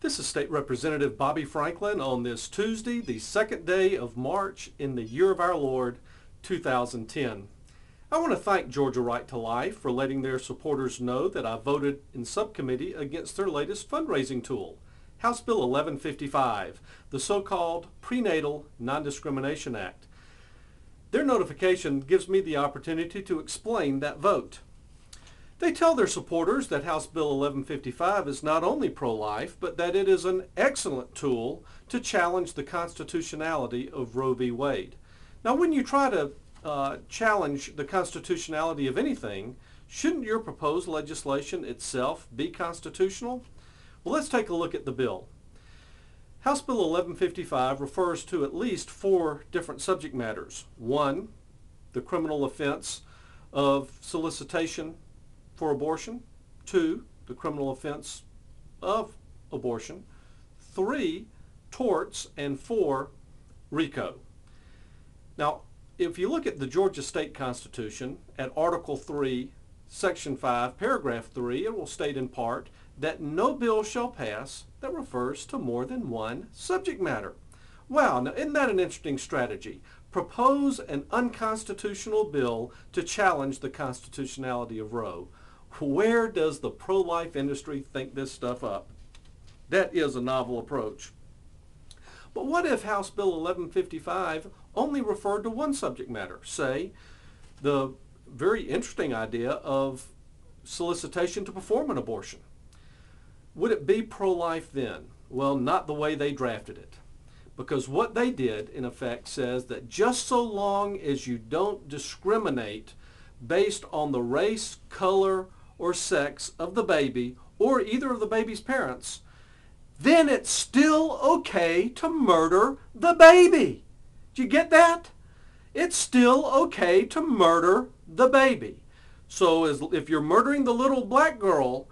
This is State Representative Bobby Franklin on this Tuesday, the second day of March in the year of our Lord, 2010. I want to thank Georgia Right to Life for letting their supporters know that I voted in subcommittee against their latest fundraising tool, House Bill 1155, the so-called Prenatal Non-Discrimination Act. Their notification gives me the opportunity to explain that vote. They tell their supporters that House Bill 1155 is not only pro-life, but that it is an excellent tool to challenge the constitutionality of Roe v. Wade. Now, when you try to challenge the constitutionality of anything, shouldn't your proposed legislation itself be constitutional? Well, let's take a look at the bill. House Bill 1155 refers to at least 4 different subject matters. 1, the criminal offense of solicitation for abortion. 2, the criminal offense of abortion. 3, torts. And 4, RICO. Now, if you look at the Georgia State Constitution, at Article 3, Section 5, Paragraph 3, it will state in part that no bill shall pass that refers to more than one subject matter. Wow, now isn't that an interesting strategy? Propose an unconstitutional bill to challenge the constitutionality of Roe. Where does the pro-life industry think this stuff up? That is a novel approach. But what if House Bill 1155 only referred to one subject matter? Say, the very interesting idea of solicitation to perform an abortion. Would it be pro-life then? Well, not the way they drafted it. Because what they did, in effect, says that just so long as you don't discriminate based on the race, color, or sex of the baby, or either of the baby's parents, then it's still okay to murder the baby. Do you get that? It's still okay to murder the baby. So if you're murdering the little black girl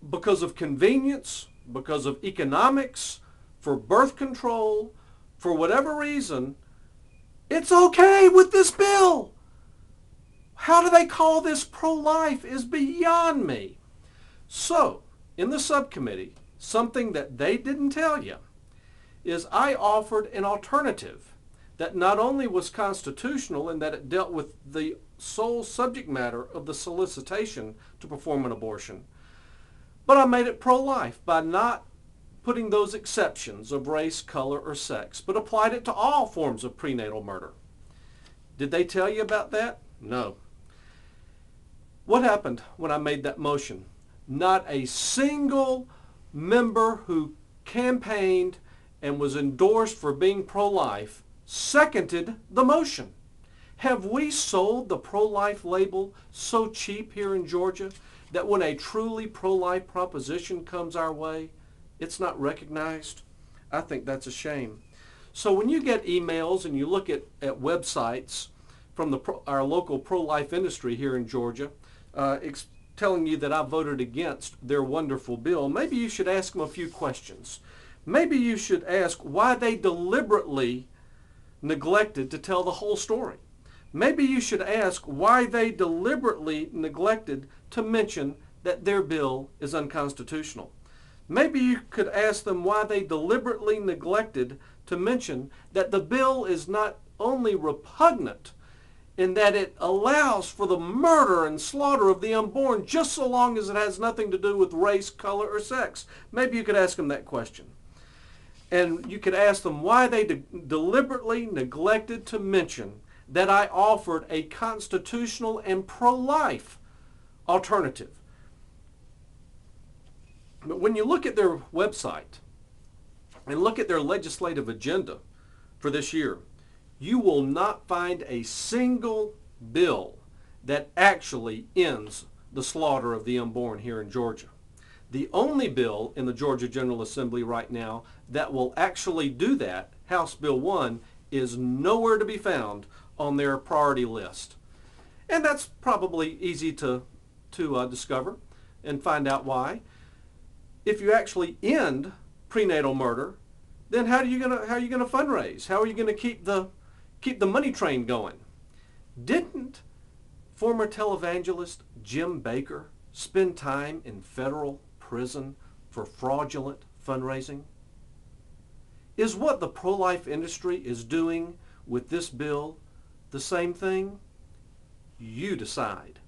because of convenience, because of economics, for birth control, for whatever reason, it's okay with this bill. How do they call this pro-life is beyond me. So, in the subcommittee, something that they didn't tell you is I offered an alternative that not only was constitutional in that it dealt with the sole subject matter of the solicitation to perform an abortion, but I made it pro-life by not putting those exceptions of race, color, or sex, but applied it to all forms of prenatal murder. Did they tell you about that? No. What happened when I made that motion? Not a single member who campaigned and was endorsed for being pro-life seconded the motion. Have we sold the pro-life label so cheap here in Georgia that when a truly pro-life proposition comes our way, it's not recognized? I think that's a shame. So when you get emails and you look at websites from our local pro-life industry here in Georgia, telling you that I voted against their wonderful bill, maybe you should ask them a few questions. Maybe you should ask why they deliberately neglected to tell the whole story. Maybe you should ask why they deliberately neglected to mention that their bill is unconstitutional. Maybe you could ask them why they deliberately neglected to mention that the bill is not only repugnant in that it allows for the murder and slaughter of the unborn just so long as it has nothing to do with race, color, or sex. Maybe you could ask them that question. And you could ask them why they deliberately neglected to mention that I offered a constitutional and pro-life alternative. But when you look at their website and look at their legislative agenda for this year, you will not find a single bill that actually ends the slaughter of the unborn here in Georgia. The only bill in the Georgia General Assembly right now that will actually do that, House Bill 1, is nowhere to be found on their priority list. And that's probably easy to discover and find out why. If you actually end prenatal murder, then how are you gonna fundraise? How are you gonna keep the money train going? Didn't former televangelist Jim Bakker spend time in federal prison for fraudulent fundraising? Is what the pro-life industry is doing with this bill the same thing? You decide.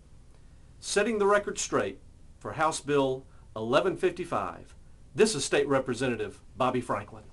Setting the record straight for House Bill 1155, this is State Representative Bobby Franklin.